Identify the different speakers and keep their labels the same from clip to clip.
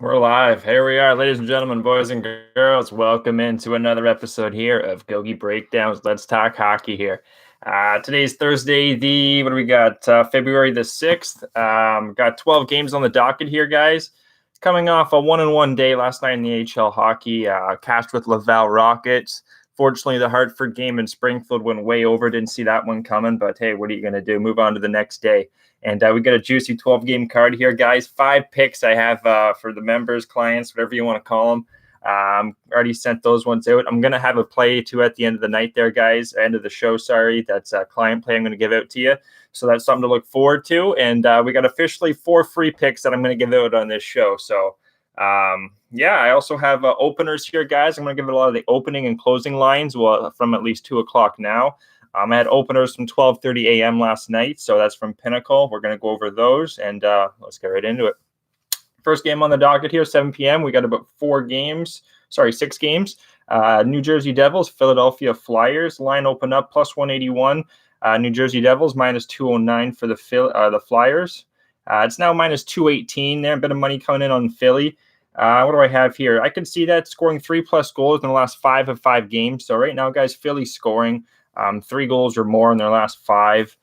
Speaker 1: We're live. Here we are, ladies and gentlemen, boys and girls. Welcome into another episode here of Gogi Breakdowns. Let's talk hockey here. Today's Thursday, what do we got? February the 6th. Got 12 games on the docket here, guys. Coming off a 1-1 day last night in the AHL hockey. CASHH with Laval Rockets. Fortunately, the Hartford game in Springfield went way over. Didn't see that one coming, but hey, what are you going to do? Move on to the next day. And we got a juicy 12-game card here, guys. 5 picks I have for the members, clients, whatever you want to call them. Already sent those ones out. I'm going to have a play, too, at the end of the night there, guys. End of the show, sorry. That's a client play I'm going to give out to you. So that's something to look forward to. And we got officially 4 free picks that I'm going to give out on this show. So, yeah, I also have openers here, guys. I'm going to give it a lot of the opening and closing lines from at least 2 o'clock now. I had openers from 12:30 a.m. last night, so that's from Pinnacle. We're going to go over those, and let's get right into it. First game on the docket here, 7 p.m. We got about 6 games. New Jersey Devils, Philadelphia Flyers. Line open up, plus 181. New Jersey Devils, minus 209 for the Flyers. It's now minus 218 there. A bit of money coming in on Philly. What do I have here? I can see that scoring 3+ goals in the last 5 of 5 games. So right now, guys, Philly's scoring 3 goals or more in their last 5.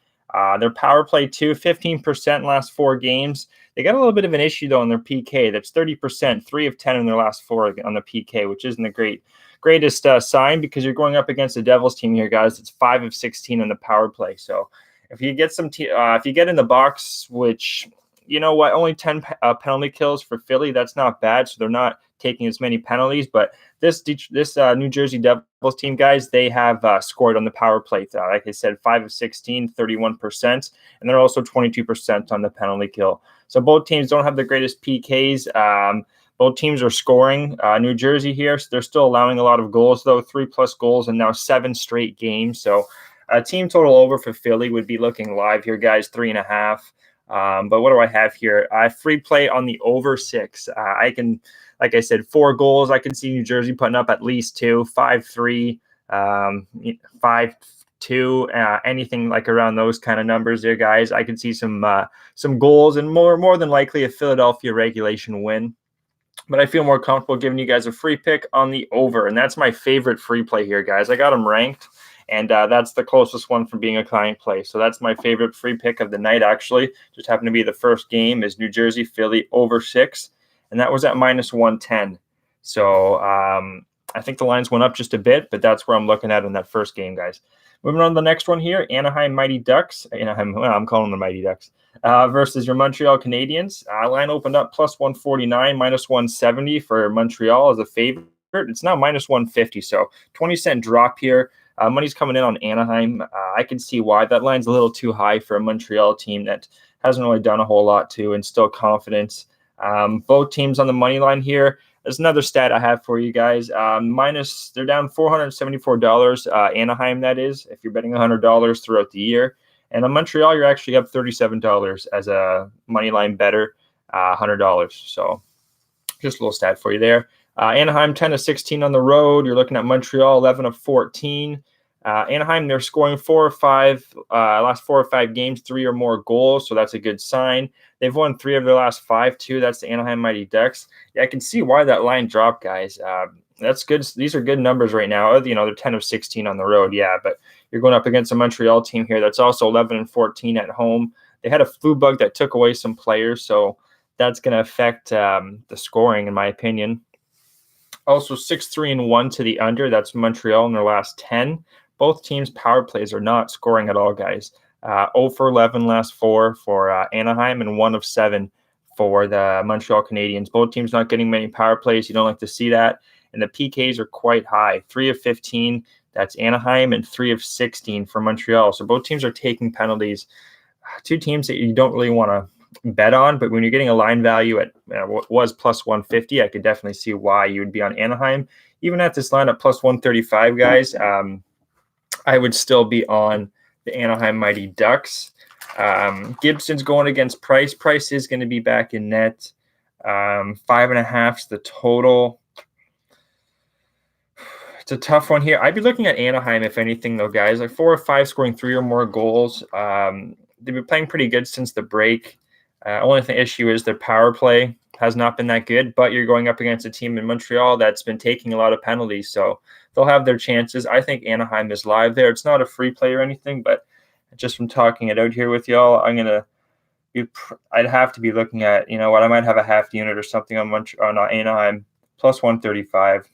Speaker 1: Their power play, too, 15% last 4 games. They got a little bit of an issue, though, in their PK. That's 30%, 3 of 10 in their last 4 on the PK, which isn't the greatest sign because you're going up against the Devils team here, guys. It's 5 of 16 on the power play. So if you get if you get in the box, which, you know what, only 10 penalty kills for Philly, that's not bad. So they're not taking as many penalties, but this New Jersey Devils team, guys, they have scored on the power play. Like I said, 5 of 16, 31%, and they're also 22% on the penalty kill. So both teams don't have the greatest PKs. Both teams are scoring. New Jersey here, they're still allowing a lot of goals, though, 3+ goals and now 7 straight games. So a team total over for Philly would be looking live here, guys, 3.5. But what do I have here? Free play on the over 6. I can, like I said, 4 goals. I can see New Jersey putting up at least 2, 5-3, 5-2, anything like around those kind of numbers there, guys. I can see some goals and more than likely a Philadelphia regulation win. But I feel more comfortable giving you guys a free pick on the over, and that's my favorite free play here, guys. I got them ranked. And that's the closest one from being a client play. So that's my favorite free pick of the night, actually. Just happened to be the first game is New Jersey, Philly, over 6. And that was at minus 110. So I think the lines went up just a bit, but that's where I'm looking at in that first game, guys. Moving on to the next one here, Anaheim Mighty Ducks. I'm calling them Mighty Ducks. Versus your Montreal Canadiens. Line opened up plus 149, minus 170 for Montreal as a favorite. It's now minus 150, so 20-cent drop here. Money's coming in on Anaheim. I can see why. That line's a little too high for a Montreal team that hasn't really done a whole lot to instill confidence. Both teams on the money line here. There's another stat I have for you guys. They're down $474. Anaheim, that is, if you're betting $100 throughout the year. And on Montreal, you're actually up $37 as a money line better, $100. So just a little stat for you there. Anaheim 10 of 16 on the road. You're looking at Montreal 11 of 14. Anaheim, they're scoring 4 or 5 last 4 or 5 games, 3 or more goals, so that's a good sign. They've won 3 of their last 5 too. That's the Anaheim Mighty Ducks. Yeah, I can see why that line dropped, guys. That's good. These are good numbers right now. You know, they're 10 of 16 on the road, yeah, but you're going up against a Montreal team here that's also 11 and 14 at home. They had a flu bug that took away some players, so that's going to affect the scoring, in my opinion. Also 6-3-1 to the under. That's Montreal in their last 10. Both teams' power plays are not scoring at all, guys. 0 for 11 last 4 for Anaheim and 1 of 7 for the Montreal Canadiens. Both teams not getting many power plays. You don't like to see that. And the PKs are quite high. 3 of 15, that's Anaheim, and 3 of 16 for Montreal. So both teams are taking penalties. 2 teams that you don't really want to bet on, but when you're getting a line value at what was plus 150, I could definitely see why you would be on Anaheim. Even at this line at plus 135, guys, I would still be on the Anaheim Mighty Ducks. Gibson's going against Price. Price is going to be back in net. 5.5 is the total. It's a tough one here. I'd be looking at Anaheim, if anything, though, guys. Like 4 or 5 scoring 3 or more goals. They've been playing pretty good since the break. Only issue is their power play. has not been that good, but you're going up against a team in Montreal that's been taking a lot of penalties, so they'll have their chances. I think Anaheim is live there. It's not a free play or anything, but just from talking it out here with y'all, I'd have to be looking at, you know what, I might have a half unit or something on Anaheim plus 135.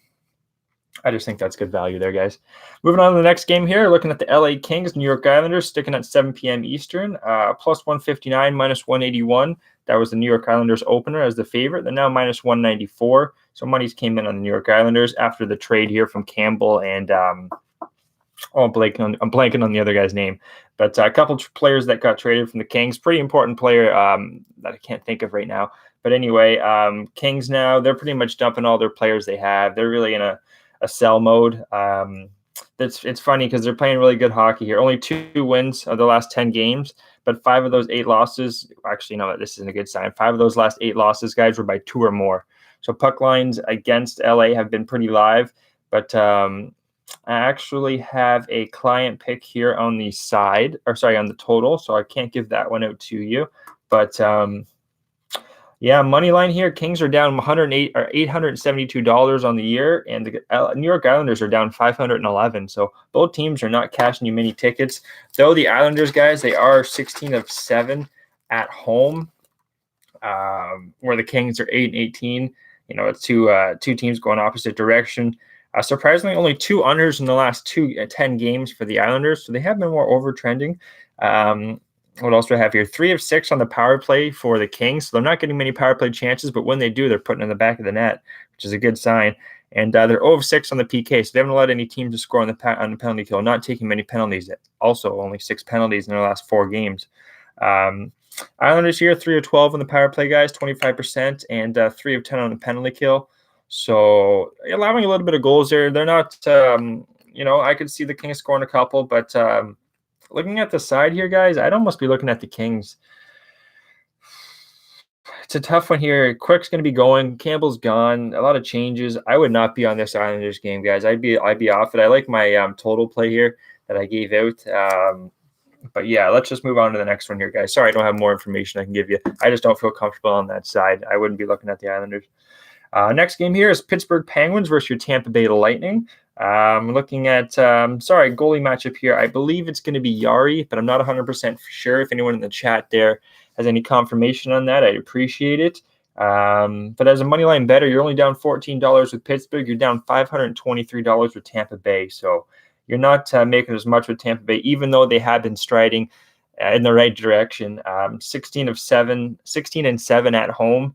Speaker 1: I just think that's good value there, guys. Moving on to the next game here, looking at the LA Kings, New York Islanders, sticking at 7 p.m. Eastern, plus 159, minus 181. That was the New York Islanders opener as the favorite. They're now minus 194. So monies came in on the New York Islanders after the trade here from Campbell and I'm blanking on the other guy's name. But a couple players that got traded from the Kings. Pretty important player that I can't think of right now. But anyway, Kings now, they're pretty much dumping all their players they have. They're really in a sell mode. It's funny because they're playing really good hockey here. Only 2 wins of the last 10 games, but 5 of those 8 losses. Actually, no, this isn't a good sign. 5 of those last 8 losses, guys, were by 2 or more. So puck lines against LA have been pretty live, but I actually have a client pick here on the side, on the total. So I can't give that one out to you, but yeah, money line here. Kings are down $872 on the year, and the New York Islanders are down $511. So both teams are not cashing you many tickets. Though the Islanders, guys, they are 16 of 7 at home, where the Kings are 8-18. You know, it's two teams going opposite direction. Surprisingly, only 2 unders in the last 10 games for the Islanders, so they have been more overtrending. What else do I have here? 3 of 6 on the power play for the Kings. So they're not getting many power play chances, but when they do, they're putting in the back of the net, which is a good sign. And they're 0 of 6 on the PK, so they haven't allowed any team to score on the penalty kill, not taking many penalties. Also, only 6 penalties in their last 4 games. Islanders here, 3 of 12 on the power play, guys, 25%, and 3 of 10 on the penalty kill. So allowing a little bit of goals there. They're not, I could see the Kings scoring a couple, but looking at the side here, guys, I'd almost be looking at the Kings. It's a tough one here. Quick's going to be going. Campbell's gone. A lot of changes. I would not be on this Islanders game, guys. I'd be off it. I like my total play here that I gave out. But yeah, let's just move on to the next one here, guys. Sorry, I don't have more information I can give you. I just don't feel comfortable on that side. I wouldn't be looking at the Islanders. Next game here is Pittsburgh Penguins versus your Tampa Bay Lightning. Looking at, goalie matchup here. I believe it's going to be Yari, but I'm not 100% sure. If anyone in the chat there has any confirmation on that, I'd appreciate it. But as a money line better, you're only down $14 with Pittsburgh. You're down $523 with Tampa Bay. So you're not making as much with Tampa Bay, even though they have been striding in the right direction. 16 and 7 at home.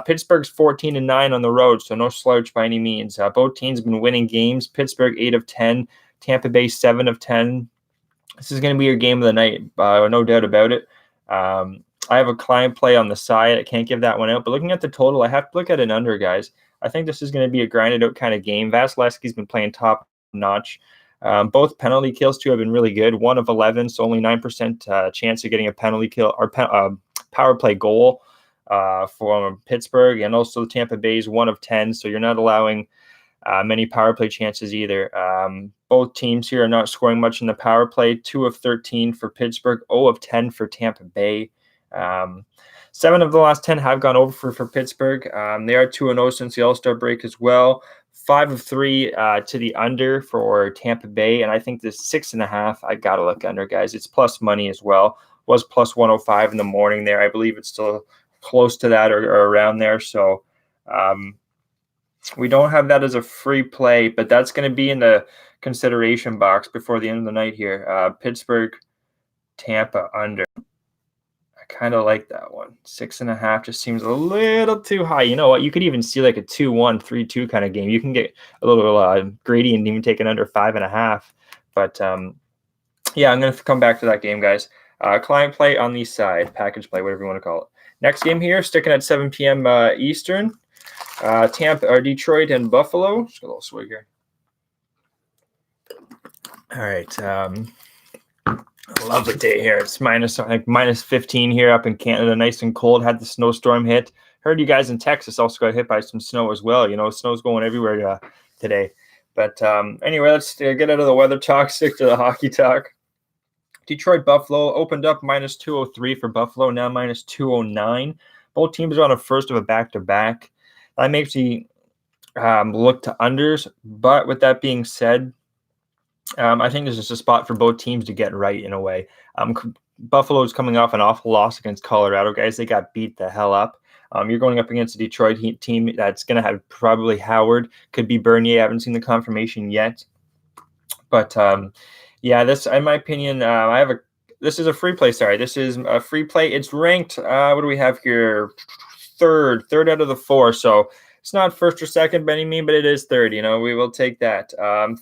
Speaker 1: Pittsburgh's 14-9 on the road, so no slouch by any means. Both teams have been winning games. Pittsburgh 8 of 10, Tampa Bay 7 of 10. This is going to be your game of the night, no doubt about it. I have a client play on the side. I can't give that one out, but looking at the total, I have to look at an under, guys. I think this is going to be a grinded out kind of game. Vasilevsky's been playing top notch. Both penalty kills too have been really good. 1 of 11, so only 9% chance of getting a penalty kill or power play goal. For Pittsburgh, and also the Tampa Bay's 1 of 10, so you're not allowing many power play chances either. Both teams here are not scoring much in the power play. 2 of 13 for Pittsburgh, 0 of 10 for Tampa Bay. 7 of the last 10 have gone over for Pittsburgh. They are 2-0 since the All-Star break as well. 5 of 3 to the under for Tampa Bay, and I think this 6.5, I got to look under, guys. It's plus money as well. Was plus 105 in the morning there. I believe it's still close to that or around there. So we don't have that as a free play, but that's going to be in the consideration box before the end of the night here. Pittsburgh, Tampa under. I kind of like that one. 6.5 just seems a little too high. You know what? You could even see like a 2-1, 3-2 kind of game. You can get a little greedy and even take an under 5.5. But yeah, I'm going to come back to that game, guys. Client play on the side, package play, whatever you want to call it. Next game here, sticking at 7 p.m. Eastern. Detroit and Buffalo. Just got a little swig here. All right. Lovely day here. It's minus 15 here up in Canada. Nice and cold. Had the snowstorm hit. Heard you guys in Texas also got hit by some snow as well. You know, snow's going everywhere today. But anyway, let's get out of the weather talk. Stick to the hockey talk. Detroit Buffalo opened up minus 203 for Buffalo, now minus 209. Both teams are on a first of a back-to-back. That makes me look to unders. But with that being said, I think this is a spot for both teams to get right in a way. Buffalo's coming off an awful loss against Colorado, guys. They got beat the hell up. You're going up against a Detroit team that's going to have probably Howard, could be Bernier. I haven't seen the confirmation yet. But, yeah, this, in my opinion, this is a free play. Sorry, this is a free play. It's ranked, what do we have here? Third out of the 4. So it's not first or second by any means, but it is third. You know, we will take that.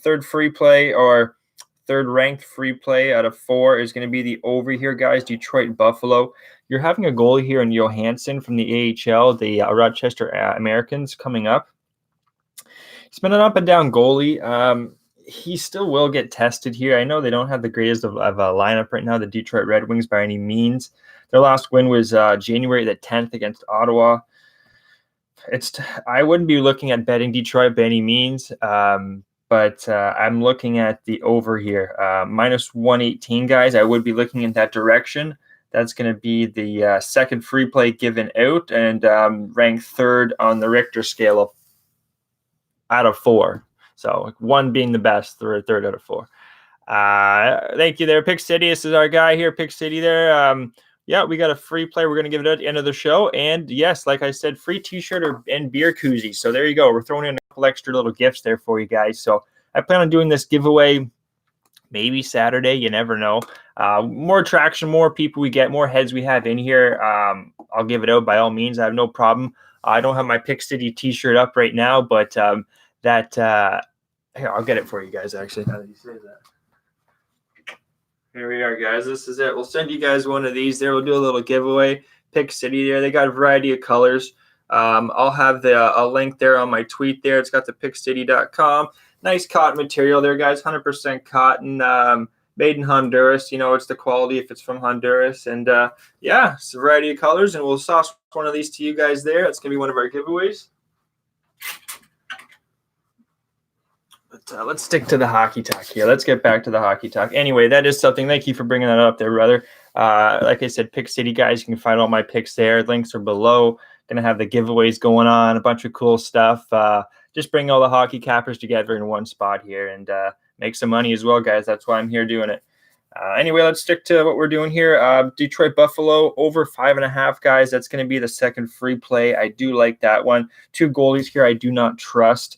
Speaker 1: Third free play or third ranked free play out of 4 is going to be the over here, guys. Detroit Buffalo. You're having a goalie here in Johansson from the AHL, the Rochester Americans coming up. He's been an up and down goalie. He still will get tested here. I know they don't have the greatest of a lineup right now, the Detroit Red Wings, by any means. Their last win was January the 10th against Ottawa. I wouldn't be looking at betting Detroit by any means, but I'm looking at the over here. Minus 118, guys. I would be looking in that direction. That's going to be the second free play given out and ranked third on the Richter scale out of 4. So 1 being the best, third out of 4. Thank you there, Pick City. This is our guy here, Pick City there. Yeah, we got a free play. We're going to give it at the end of the show. And yes, like I said, free t-shirt and beer koozie. So there you go. We're throwing in a couple extra little gifts there for you guys. So I plan on doing this giveaway maybe Saturday. You never know. More traction, more people we get, more heads we have in here. I'll give it out by all means. I have no problem. I don't have my Pick City t-shirt up right now, but here, I'll get it for you guys, actually, now that you say that. Here we are, guys. This is it. We'll send you guys one of these there. We'll do a little giveaway. Pick City there. They got a variety of colors. I'll have a link there on my tweet there. It's got the pickcity.com. Nice cotton material there, guys. 100% cotton. Made in Honduras. You know, it's the quality if it's from Honduras. And, yeah, it's a variety of colors. And we'll sauce one of these to you guys there. It's going to be one of our giveaways. But let's stick to the hockey talk here. Let's get back to the hockey talk. Anyway, that is something. Thank you for bringing that up there, brother. Like I said, Pick City, guys, you can find all my picks there. Links are below. Going to have the giveaways going on, a bunch of cool stuff. Just bring all the hockey cappers together in one spot here and make some money as well, guys. That's why I'm here doing it. Anyway, let's stick to what we're doing here. Detroit Buffalo over 5.5, guys. That's going to be the second free play. I do like that one. 2 goalies here I do not trust.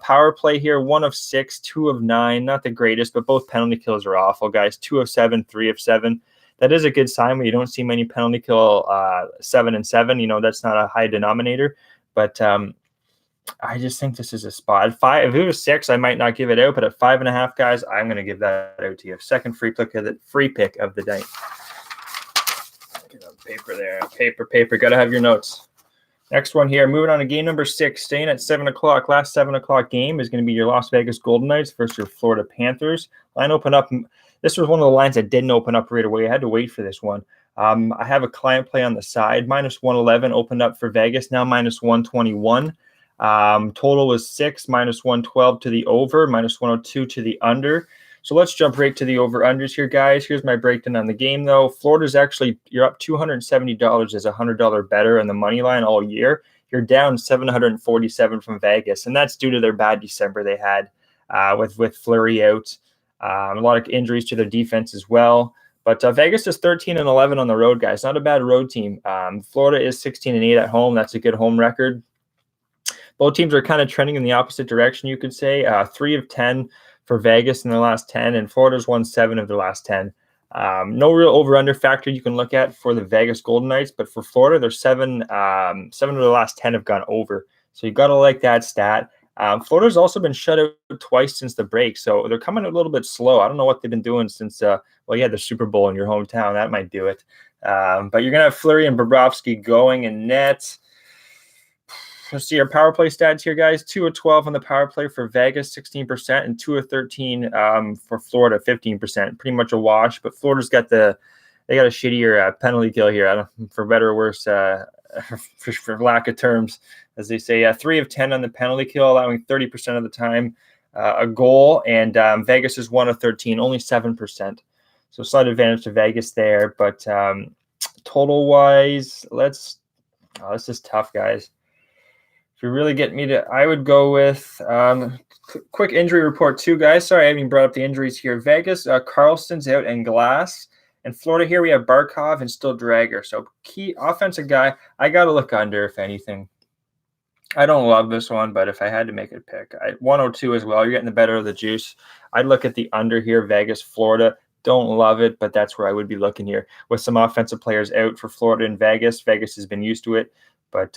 Speaker 1: Power play here, 1 of 6, 2 of 9. Not the greatest, but both penalty kills are awful, guys. 2 of 7, 3 of 7. That is a good sign when you don't see many penalty kill 7 and 7. You know, that's not a high denominator. But I just think this is a spot. 5. If it was 6, I might not give it out. But at 5.5, guys, I'm going to give that out to you. Second free pick of the day. Get on paper there. Paper. Got to have your notes. Next one here, moving on to game number 6, staying at 7 o'clock. Last 7 o'clock game is going to be your Las Vegas Golden Knights versus your Florida Panthers. Line open up. This was one of the lines that didn't open up right away. I had to wait for this one. I have a client play on the side. Minus 111 opened up for Vegas, now minus 121. Total was 6, minus 112 to the over, minus 102 to the under. So let's jump right to the over-unders here, guys. Here's my breakdown on the game, though. Florida's actually, you're up $270 as a $100 better in the money line all year. You're down $747 from Vegas, and that's due to their bad December they had with Fleury out. A lot of injuries to their defense as well. But Vegas is 13-11 on the road, guys. Not a bad road team. Florida is 16-8 at home. That's a good home record. Both teams are kind of trending in the opposite direction, you could say. 3 of 10 for Vegas in their last 10, and Florida's won 7 of their last 10. No real over-under factor you can look at for the Vegas Golden Knights, but for Florida, they're 7 of the last 10 have gone over. So you got to like that stat. Florida's also been shut out twice since the break, so they're coming a little bit slow. I don't know what they've been doing since, the Super Bowl in your hometown. That might do it. But you're going to have Fleury and Bobrovsky going in net. Let's see our power play stats here, guys. 2 of 12 on the power play for Vegas, 16%, and 2 of 13 for Florida, 15%. Pretty much a wash, but Florida's got they got a shittier penalty kill here. I don't, for better or worse, for lack of terms, as they say. 3 of 10 on the penalty kill, allowing 30% of the time a goal, and Vegas is 1 of 13, only 7%. So slight advantage to Vegas there, but total-wise, let's Oh, this is tough, guys. If you really get me to, I would go with quick injury report too, guys. Sorry, I haven't even brought up the injuries here. Vegas, Carlson's out and Glass. In Florida here, we have Barkov and still Drager. So key offensive guy, I got to look under, if anything. I don't love this one, but if I had to make a pick, 102 as well. You're getting the better of the juice. I'd look at the under here, Vegas, Florida. Don't love it, but that's where I would be looking here. With some offensive players out for Florida and Vegas. Vegas has been used to it. But,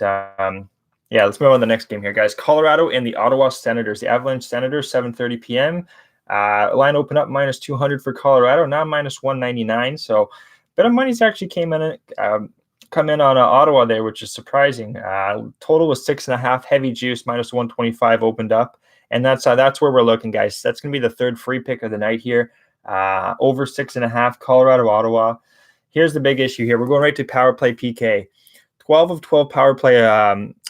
Speaker 1: yeah, let's move on to the next game here, guys. Colorado and the Ottawa Senators. The Avalanche Senators, 7:30 p.m. Line open up minus 200 for Colorado, now minus 199. So a bit of money's actually come in on Ottawa there, which is surprising. Total was 6.5. Heavy juice, minus 125 opened up. And that's where we're looking, guys. That's going to be the third free pick of the night here. Over 6.5, Colorado, Ottawa. Here's the big issue here. We're going right to power play PK. 12 of 12 power play,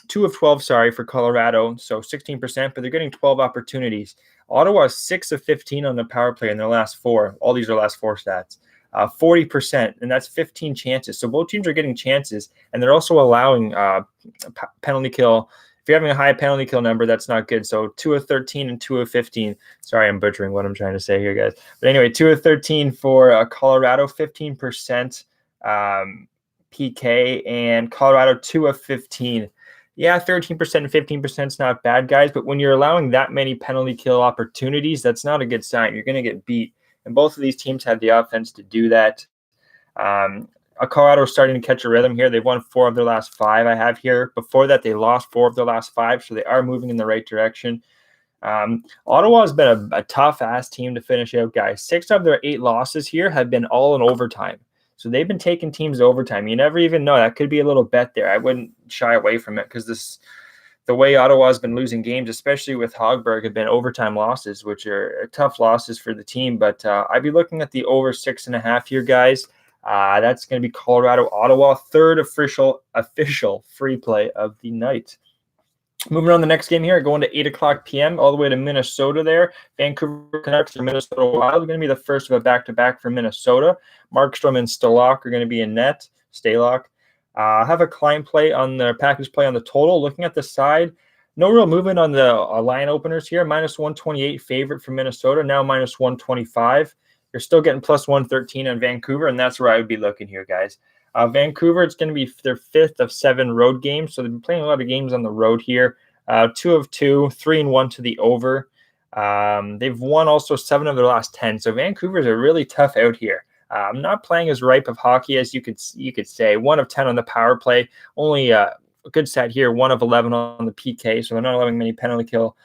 Speaker 1: 2 of 12, sorry, for Colorado. So 16%, but they're getting 12 opportunities. Ottawa is 6 of 15 on the power play in their last 4. All these are last 4 stats. 40%, and that's 15 chances. So both teams are getting chances, and they're also allowing penalty kill. If you're having a high penalty kill number, that's not good. So 2 of 13 and 2 of 15. Sorry, I'm butchering what I'm trying to say here, guys. But anyway, 2 of 13 for Colorado, 15% PK, and Colorado 2 of 15. Yeah, 13% and 15% is not bad, guys. But when you're allowing that many penalty kill opportunities, that's not a good sign. You're going to get beat. And both of these teams have the offense to do that. Colorado is starting to catch a rhythm here. They've won 4 of their last 5 I have here. Before that, they lost 4 of their last 5, so they are moving in the right direction. Ottawa has been a tough-ass team to finish out, guys. 6 of their 8 losses here have been all in overtime. So they've been taking teams to overtime. You never even know. That could be a little bet there. I wouldn't shy away from it because the way Ottawa's been losing games, especially with Hogberg, have been overtime losses, which are tough losses for the team. But I'd be looking at the over 6.5 here, guys. That's going to be Colorado, Ottawa, third official free play of the night. Moving on to the next game here, going to 8 o'clock p.m. all the way to Minnesota there. Vancouver Canucks and Minnesota Wild are going to be the first of a back-to-back for Minnesota. Markstrom and Stalock are going to be in net. Stalock. Have a client play on the package play on the total. Looking at the side, no real movement on the line openers here. Minus 128 favorite for Minnesota, now minus 125. You're still getting plus 113 on Vancouver, and that's where I would be looking here, guys. Vancouver, it's going to be their 5th of 7 road games, so they've been playing a lot of games on the road here. 2 of 2, 3-1 to the over. They've won also 7 of their last 10, so Vancouver's a really tough out here. Not playing as ripe of hockey as you could say. 1 of 10 on the power play, only a good stat here. 1 of 11 on the PK, so they're not allowing many penalty kill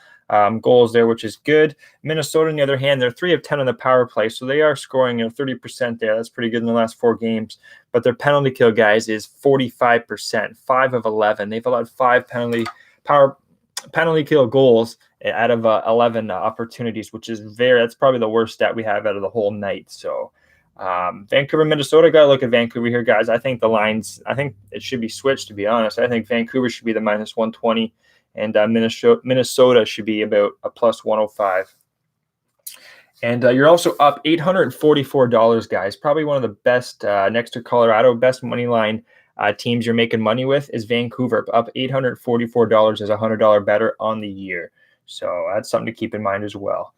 Speaker 1: goals there, which is good. Minnesota, on the other hand, they're 3 of 10 on the power play, so they are scoring 30% there. That's pretty good in the last 4 games. But their penalty kill, guys, is 45%, 5 of 11. They've allowed 5 penalty kill goals out of 11 opportunities, which is that's probably the worst stat we have out of the whole night. So Vancouver, Minnesota, got to look at Vancouver here, guys. I think it should be switched, to be honest. I think Vancouver should be the minus 120, and Minnesota should be about a plus 105. And you're also up $844, guys. Probably one of the best, next to Colorado, best money line teams you're making money with is Vancouver. Up $844 is $100 better on the year. So that's something to keep in mind as well.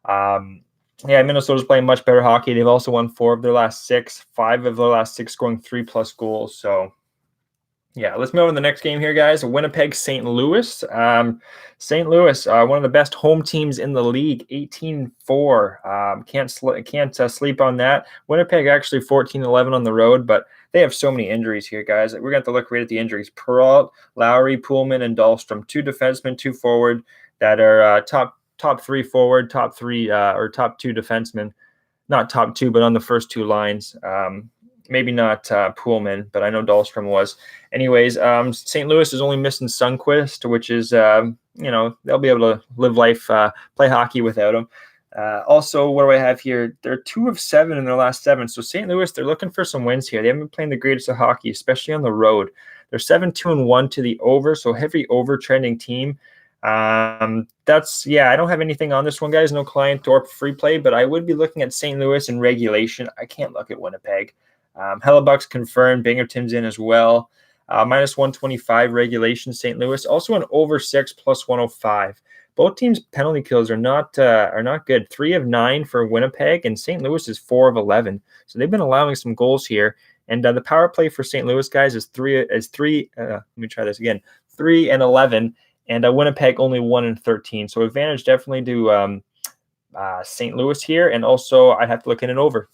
Speaker 1: Yeah, Minnesota's playing much better hockey. They've also won 4 of their last 6, 5 of their last 6 scoring 3+ goals. So, yeah, let's move on to the next game here, guys. Winnipeg, St. Louis. St. Louis, one of the best home teams in the league, 18-4. Can't sleep on that. Winnipeg actually 14-11 on the road, but they have so many injuries here, guys. We're going to have to look right at the injuries. Perrault, Lowry, Pullman, and Dahlstrom. 2 defensemen, 2 forward that are top 3 forward, top 3 or top 2 defensemen. Not top 2, but on the first 2 lines. Maybe not Pullman, but I know Dahlstrom was. Anyways, St. Louis is only missing Sundqvist, which is, they'll be able to live life, play hockey without him. Also, what do I have here? They're 2 of 7 in their last 7. So St. Louis, they're looking for some wins here. They haven't been playing the greatest of hockey, especially on the road. They're 7-2-1 to the over, so heavy over trending team. I don't have anything on this one, guys. No client or free play, but I would be looking at St. Louis in regulation. I can't look at Winnipeg. Hellebuck's confirmed. Binghamton's in as well. Minus 125 regulation, St. Louis. Also an over 6 plus 105. Both teams' penalty kills are not good. 3 of 9 for Winnipeg, and St. Louis is 4 of 11. So they've been allowing some goals here. And the power play for St. Louis, guys, is 3. Let me try this again. 3 and 11, and Winnipeg only 1 and 13. So advantage definitely to St. Louis here, and also I'd have to look in an over.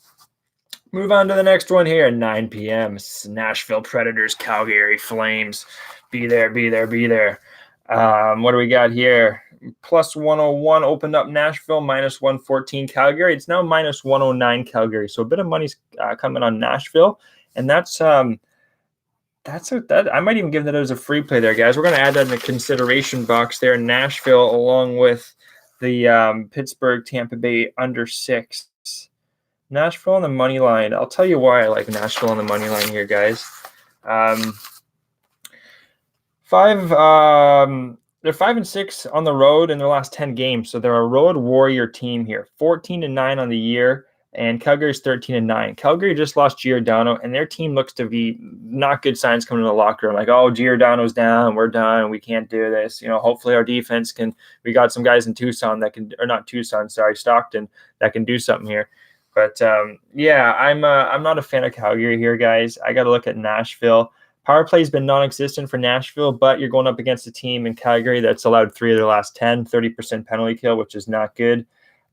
Speaker 1: Move on to the next one here at 9 p.m. Nashville Predators, Calgary Flames. Be there, be there, be there. What do we got here? Plus 101 opened up Nashville, minus 114 Calgary. It's now minus 109 Calgary. So a bit of money's coming on Nashville, and that's I might even give that as a free play there, guys. We're going to add that in the consideration box there. Nashville, along with the Pittsburgh Tampa Bay under 6. Nashville on the money line. I'll tell you why I like Nashville on the money line here, guys. They're 5-6 on the road in their last 10 games, so they're a road warrior team here. 14-9 on the year, and Calgary's 13-9. Calgary just lost Giordano, and their team looks to be not good signs coming in the locker room. Like, oh, Giordano's down, we're done, we can't do this. Hopefully our defense can. We got some guys in Stockton, that can do something here. But I'm not a fan of Calgary here, guys. I got to look at Nashville. Power play has been non-existent for Nashville, but you're going up against a team in Calgary that's allowed 3 of their last 10, 30% penalty kill, which is not good.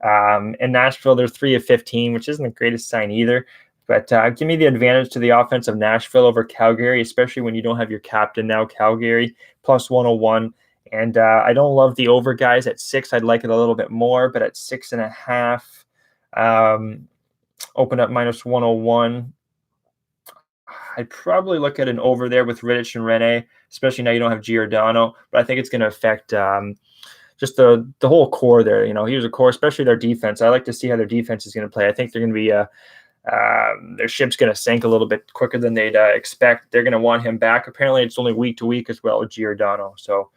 Speaker 1: In Nashville, they're 3 of 15, which isn't the greatest sign either. But give me the advantage to the offense of Nashville over Calgary, especially when you don't have your captain now, Calgary, plus 101. And I don't love the over, guys. At 6, I'd like it a little bit more, but at 6.5, open up minus 101. I'd probably look at an over there with Rittich and Rene, especially now you don't have Giordano. But I think it's going to affect just the whole core there. Here's a core, especially their defense. I like to see how their defense is going to play. I think they're going to be their ship's going to sink a little bit quicker than they'd expect. They're going to want him back. Apparently, it's only week to week as well with Giordano. So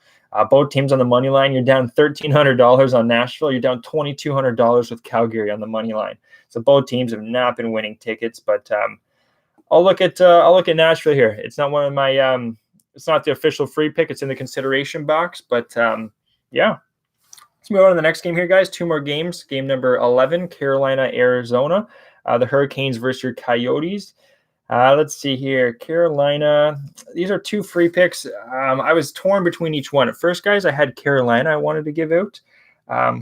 Speaker 1: both teams on the money line. You're down $1,300 on Nashville. You're down $2,200 with Calgary on the money line. So both teams have not been winning tickets, but I'll look at Nashville here. It's not one of my it's not the official free pick. It's in the consideration box, but yeah. Let's move on to the next game here, guys. 2 more games. Game number 11, Carolina, Arizona. The Hurricanes versus your Coyotes. Let's see here. Carolina. These are 2 free picks. I was torn between each one. At first, guys, I had Carolina I wanted to give out.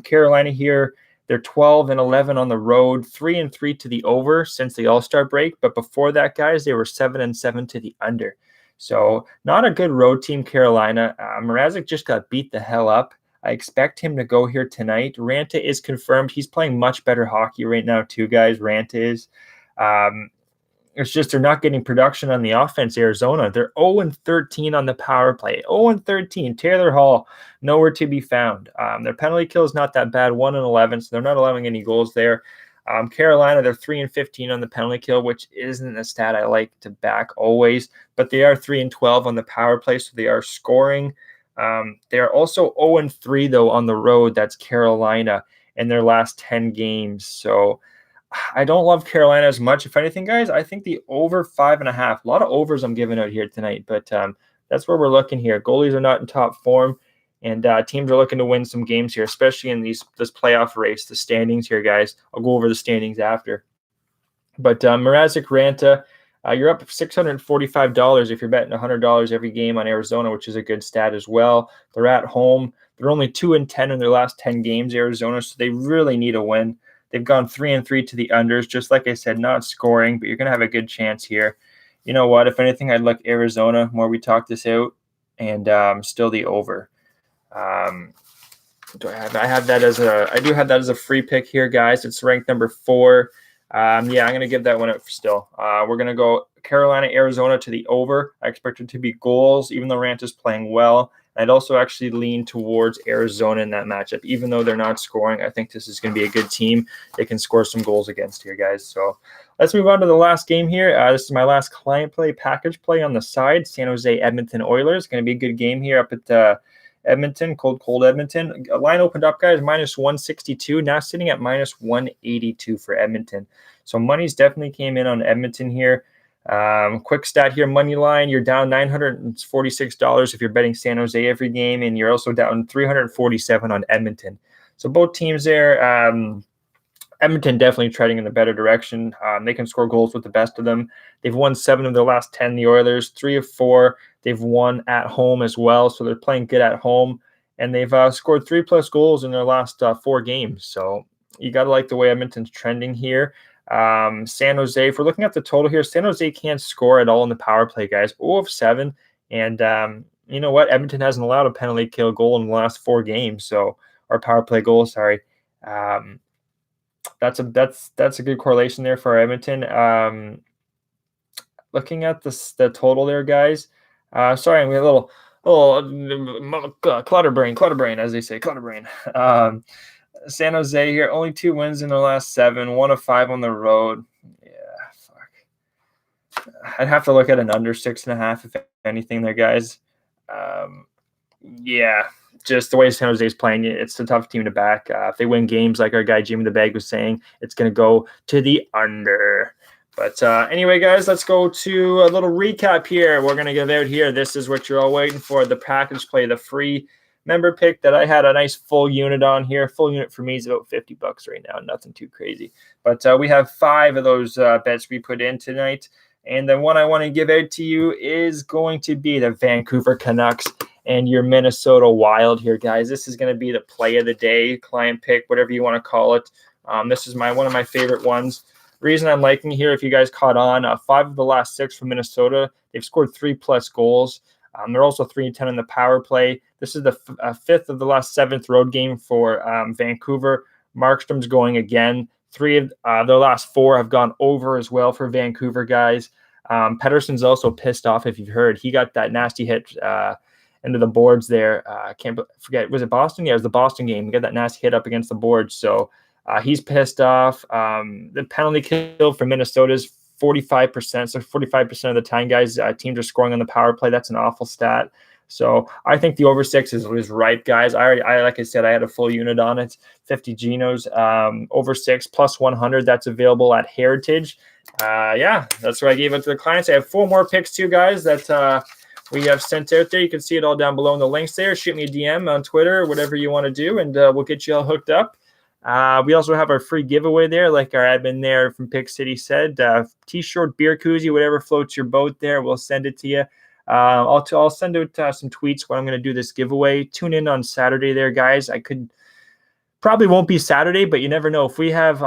Speaker 1: Carolina here, they're 12-11 on the road, 3-3 to the over since the All-Star break. But before that, guys, they were 7-7 to the under. So not a good road team, Carolina. Mrazek just got beat the hell up. I expect him to go here tonight. Ranta is confirmed. He's playing much better hockey right now too, guys. Ranta is. It's just they're not getting production on the offense, Arizona. They're 0-13 on the power play. 0-13. Taylor Hall, nowhere to be found. Their penalty kill is not that bad, 1-11, so they're not allowing any goals there. Carolina, they're 3-15 on the penalty kill, which isn't a stat I like to back always, but they are 3-12 on the power play, so they are scoring. They are also 0-3, though, on the road. That's Carolina in their last 10 games. So I don't love Carolina as much. If anything, guys, I think the over 5.5. A lot of overs I'm giving out here tonight, but that's where we're looking here. Goalies are not in top form, and teams are looking to win some games here, especially in this playoff race, the standings here, guys. I'll go over the standings after. But Mrazek, Ranta, you're up $645 if you're betting $100 every game on Arizona, which is a good stat as well. They're at home. They're only 2-10 in their last 10 games, Arizona, so they really need a win. They've gone 3-3 to the unders, just like I said, not scoring, but you're going to have a good chance here. You know what? If anything, I'd look Arizona more we talk this out, and still the over. I do have that as a free pick here, guys. It's ranked number 4. I'm going to give that one out still. We're going to go Carolina, Arizona to the over. I expect it to be goals, even though Rant is playing well. I'd also actually lean towards Arizona in that matchup. Even though they're not scoring, I think this is going to be a good team. They can score some goals against here, guys. So let's move on to the last game here. This is my last client play, package play on the side. San Jose, Edmonton Oilers. Going to be a good game here up at Edmonton, cold Edmonton. A line opened up, guys, minus 162. Now sitting at minus 182 for Edmonton. So money's definitely came in on Edmonton here. Quick stat here, money line, you're down $946 if you're betting San Jose every game, and you're also down $347 on Edmonton. So both teams there, Edmonton definitely treading in the better direction. They can score goals with the best of them. They've won 7 of their last 10, the Oilers, 3 of 4. They've won at home as well, so they're playing good at home. And they've scored 3+ goals in their last 4 games. So you got to like the way Edmonton's trending here. San Jose, if we're looking at the total here, San Jose can't score at all in the power play, guys. 0 of 7. And you know what? Edmonton hasn't allowed a penalty kill goal in the last 4 games. So, or power play goal, sorry. That's a good correlation there for Edmonton. Looking at the total there, guys. Sorry, we have a little clutter brain, as they say, clutter brain. San Jose here, only 2 wins in the last 7, 1 of 5 on the road. Yeah, fuck. I'd have to look at an under 6.5 if anything there, guys. Yeah, just the way San Jose is playing, it's a tough team to back. If they win games, like our guy Jimmy the Bag was saying, it's going to go to the under. But anyway, guys, let's go to a little recap here. We're going to give out here. This is what you're all waiting for, the package play, the free member pick that I had a nice full unit on here. Full unit for me is about $50 right now. Nothing too crazy. But we have 5 of those bets we put in tonight. And the one I want to give out to you is going to be the Vancouver Canucks and your Minnesota Wild here, guys. This is going to be the play of the day, client pick, whatever you want to call it. This is one of my favorite ones. Reason I'm liking here, if you guys caught on, 5 of the last 6 from Minnesota, they've scored 3+ goals. They're also 3-10 in the power play. This is the 5th of the last 7th road game for Vancouver. Markstrom's going again. 3 of their last 4 have gone over as well for Vancouver, guys. Pettersson's also pissed off, if you've heard. He got that nasty hit into the boards there. I can't forget. Was it Boston? Yeah, it was the Boston game. He got that nasty hit up against the boards. So he's pissed off. The penalty kill for Minnesota is 45%. So 45% of the time, guys, teams are scoring on the power play. That's an awful stat. So I think the over 6 is ripe, guys. I like I said, I had a full unit on it, 50 Genos, over 6 plus 100. That's available at Heritage. Yeah, that's what I gave it to the clients. I have 4 more picks too, guys, that we have sent out there. You can see it all down below in the links there. Shoot me a DM on Twitter, whatever you want to do, and we'll get you all hooked up. We also have our free giveaway there, like our admin there from Pick City said. T-shirt, beer koozie, whatever floats your boat there, we'll send it to you. I'll send out some tweets when I'm going to do this giveaway. Tune in on Saturday there, guys. Probably won't be Saturday, but you never know. If we have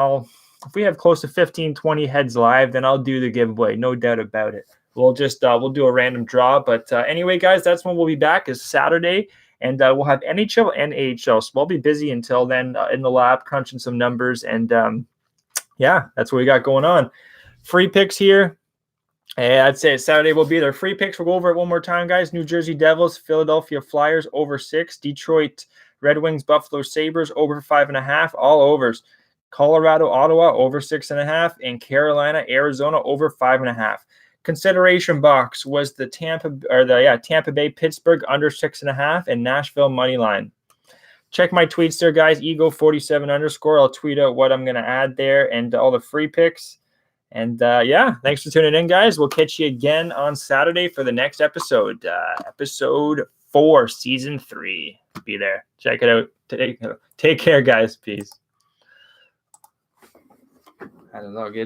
Speaker 1: close to 15, 20 heads live, then I'll do the giveaway, no doubt about it. We'll just we'll do a random draw. But anyway, guys, that's when we'll be back, is Saturday. And we'll have NHL and AHL. So I'll be busy until then in the lab crunching some numbers. And, yeah, that's what we got going on. Free picks here. I'd say Saturday will be there. Free picks. We'll go over it one more time, guys. New Jersey Devils, Philadelphia Flyers, over 6. Detroit Red Wings, Buffalo Sabres, over 5.5. All overs. Colorado, Ottawa, over 6.5. And Carolina, Arizona, over 5.5. Consideration box was the Tampa Bay, Pittsburgh under 6.5, and Nashville money line. Check my tweets there, guys. Ego47_. I'll tweet out what I'm going to add there and all the free picks. And yeah, thanks for tuning in, guys. We'll catch you again on Saturday for the next episode, episode 4, season 3. Be there. Check it out. Take care, guys. Peace. I don't know. Good.